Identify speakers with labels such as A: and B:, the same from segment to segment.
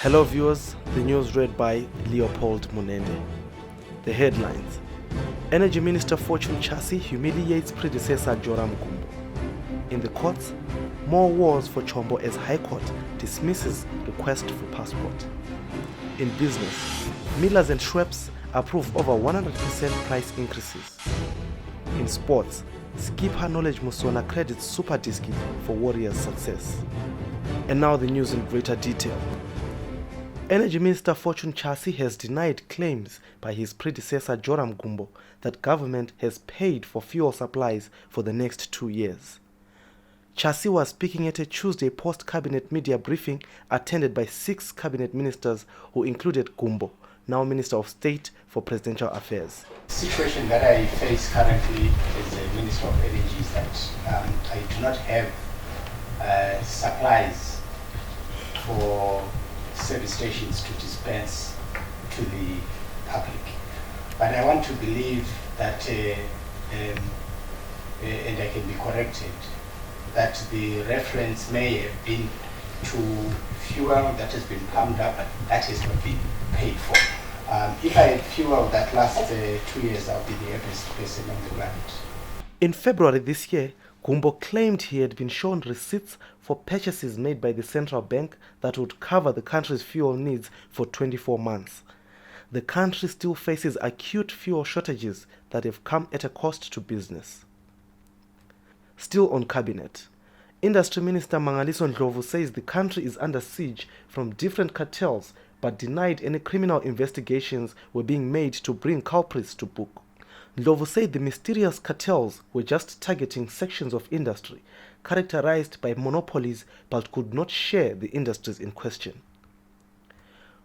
A: Hello viewers, the news read by Leopold Munende. The headlines: Energy Minister Fortune Chasi humiliates predecessor Jorum Gumbo. In the courts, more wars for Chombo as High Court dismisses request for passport. In business, Millers and Schweppes approve over 100% price increases. In sports, skipper Knowledge Musona credits Super Diski for Warriors' success. And now the news in greater detail. Energy Minister Fortune Chasi has denied claims by his predecessor Jorum Gumbo that government has paid for fuel supplies for the next 2 years. Chasi was speaking at a Tuesday post-cabinet media briefing attended by 6 cabinet ministers who included Gumbo, now Minister of State for Presidential Affairs.
B: The situation that I face currently as a Minister of Energy is that I do not have supplies for service stations to dispense to the public. But I want to believe that, and I can be corrected, that the reference may have been to fuel that has been pumped up, but that has not been paid for. If I had fuel that lasts 2 years, I'll be the happiest person on the planet.
A: In February this year, Gumbo claimed he had been shown receipts for purchases made by the central bank that would cover the country's fuel needs for 24 months. The country still faces acute fuel shortages that have come at a cost to business. Still on cabinet, Industry Minister Mangaliso Ndlovu says the country is under siege from different cartels but denied any criminal investigations were being made to bring culprits to book. Ndlovu said the mysterious cartels were just targeting sections of industry characterized by monopolies but could not share the industries in question.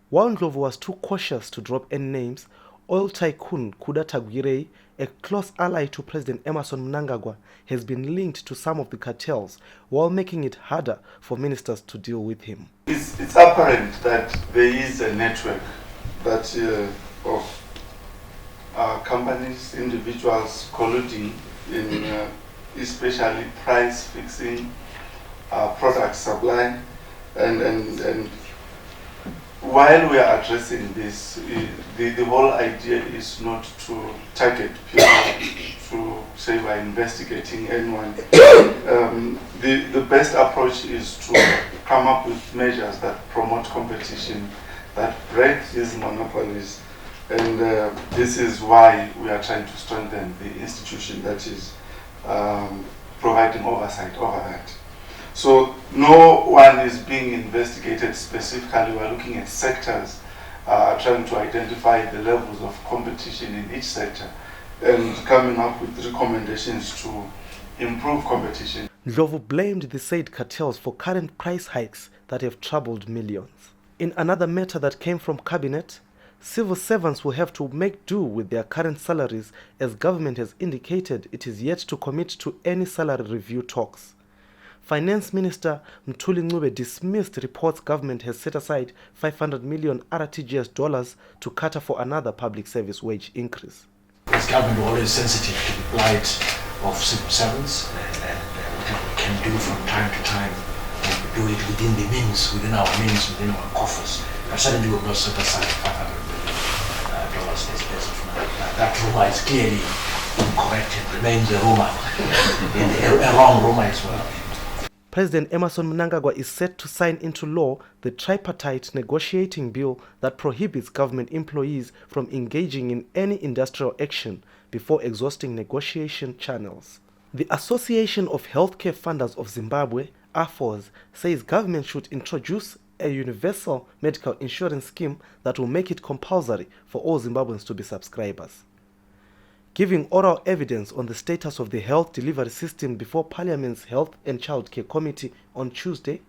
A: While Ndlovu was too cautious to drop any names, oil tycoon Kuda Tagwirei, a close ally to President Emmerson Mnangagwa, has been linked to some of the cartels while making it harder for ministers to deal with him.
C: It's apparent that there is a network that of companies, individuals colluding in especially price fixing, product supply, and while we are addressing this, the whole idea is not to target people to say we're investigating anyone. The best approach is to come up with measures that promote competition, that break these monopolies. And this is why we are trying to strengthen the institution that is providing oversight over that. So no one is being investigated specifically. We are looking at sectors, trying to identify the levels of competition in each sector and coming up with recommendations to improve competition.
A: Ndlovu blamed the said cartels for current price hikes that have troubled millions. In another matter that came from cabinet, civil servants will have to make do with their current salaries as government has indicated it is yet to commit to any salary review talks. Finance Minister Mthuli Ncube dismissed reports government has set aside 500 million RTGS dollars to cater for another public service wage increase.
D: This government is always sensitive to the plight of civil servants and whatever we can do from time to time, we do it within the means, within our coffers. But certainly we have not set aside $500 million as of now. That rumor is clearly incorrect and remains a rumor, a wrong rumor as well.
A: President Emmerson Mnangagwa is set to sign into law the tripartite negotiating bill that prohibits government employees from engaging in any industrial action before exhausting negotiation channels. The Association of Healthcare Funders of Zimbabwe, AFOS, says government should introduce a universal medical insurance scheme that will make it compulsory for all Zimbabweans to be subscribers. Giving oral evidence on the status of the health delivery system before Parliament's Health and Childcare Committee on Tuesday,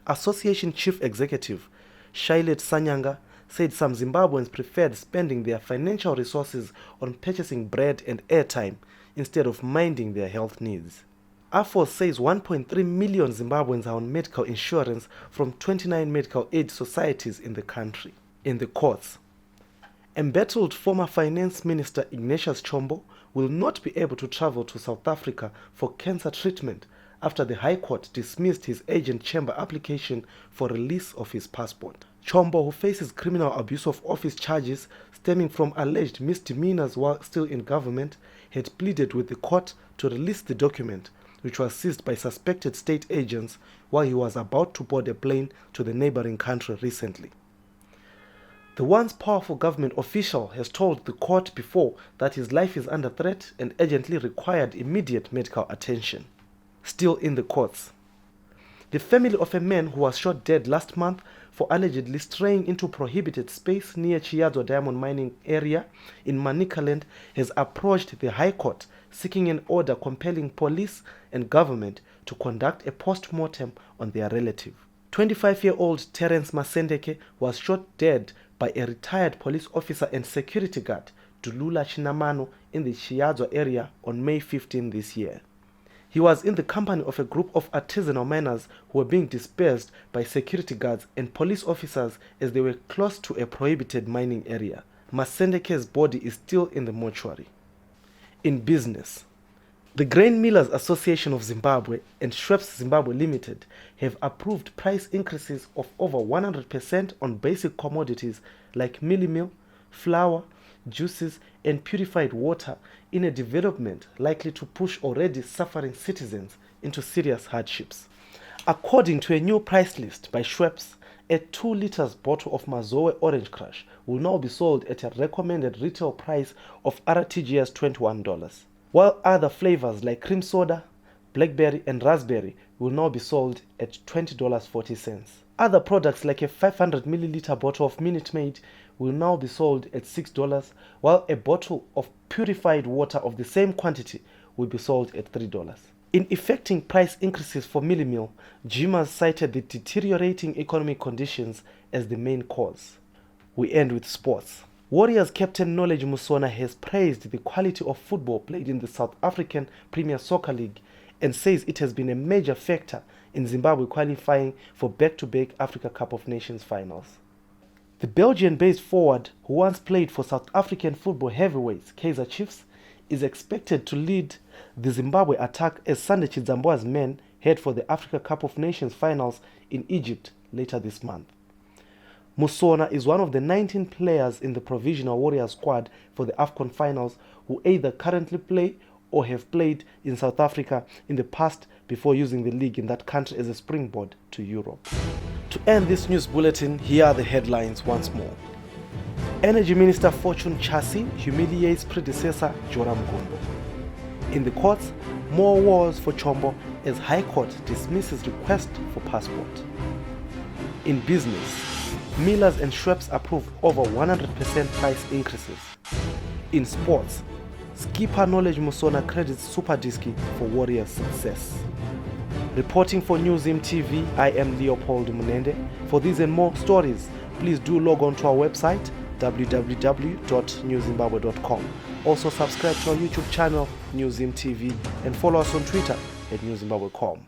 A: Association Chief Executive Shailet Sanyanga said some Zimbabweans preferred spending their financial resources on purchasing bread and airtime instead of minding their health needs. AFOS says 1.3 million Zimbabweans are on medical insurance from 29 medical aid societies in the country. In the courts, embattled former Finance Minister Ignatius Chombo will not be able to travel to South Africa for cancer treatment after the High Court dismissed his agent chamber application for release of his passport. Chombo, who faces criminal abuse of office charges stemming from alleged misdemeanors while still in government, had pleaded with the court to release the document, which was seized by suspected state agents while he was about to board a plane to the neighboring country recently. The once powerful government official has told the court before that his life is under threat and urgently required immediate medical attention. Still in the courts. The family of a man who was shot dead last month for allegedly straying into prohibited space near Chiadzo diamond mining area in Manicaland has approached the High Court seeking an order compelling police and government to conduct a post-mortem on their relative. 25-year-old Terence Masendeke was shot dead by a retired police officer and security guard, Dulula Chinamano, in the Chiadzo area on May 15 this year. He was in the company of a group of artisanal miners who were being dispersed by security guards and police officers as they were close to a prohibited mining area. Masendeke's body is still in the mortuary. In business, the Grain Millers Association of Zimbabwe and Schweppes Zimbabwe Limited have approved price increases of over 100% on basic commodities like mealie meal, flour, juices, and purified water in a development likely to push already suffering citizens into serious hardships. According to a new price list by Schweppes, a 2 liters bottle of Mazoe Orange Crush will now be sold at a recommended retail price of RTGS $21, while other flavors like cream soda, blackberry, and raspberry will now be sold at $20.40. Other products like a 500 milliliter bottle of Minute Maid will now be sold at $6, while a bottle of purified water of the same quantity will be sold at $3. In effecting price increases for mealie meal, GMAs cited the deteriorating economic conditions as the main cause. We end with sports. Warriors captain Knowledge Musona has praised the quality of football played in the South African Premier Soccer League and says it has been a major factor in Zimbabwe qualifying for back-to-back Africa Cup of Nations finals. The Belgian-based forward, who once played for South African football heavyweights Kaizer Chiefs, is expected to lead the Zimbabwe attack as Sunday Chidzamboa's men head for the Africa Cup of Nations finals in Egypt later this month. Musona is one of the 19 players in the Provisional Warriors squad for the AFCON finals who either currently play or have played in South Africa in the past before using the league in that country as a springboard to Europe. To end this news bulletin, here are the headlines once more. Energy Minister Fortune Chasi humiliates predecessor Jorum Gumbo. In the courts, more wars for Chombo as High Court dismisses request for passport. In business, Millers and Schweppes approve over 100% price increases. In sports, skipper Knowledge Musona credits Super Disky for Warriors' success. Reporting for Newzim TV, I am Leopold Munende. For these and more stories, please do log on to our website www.newzimbabwe.com. Also subscribe to our YouTube channel, Newzim TV, and follow us on Twitter at newzimbabwe.com.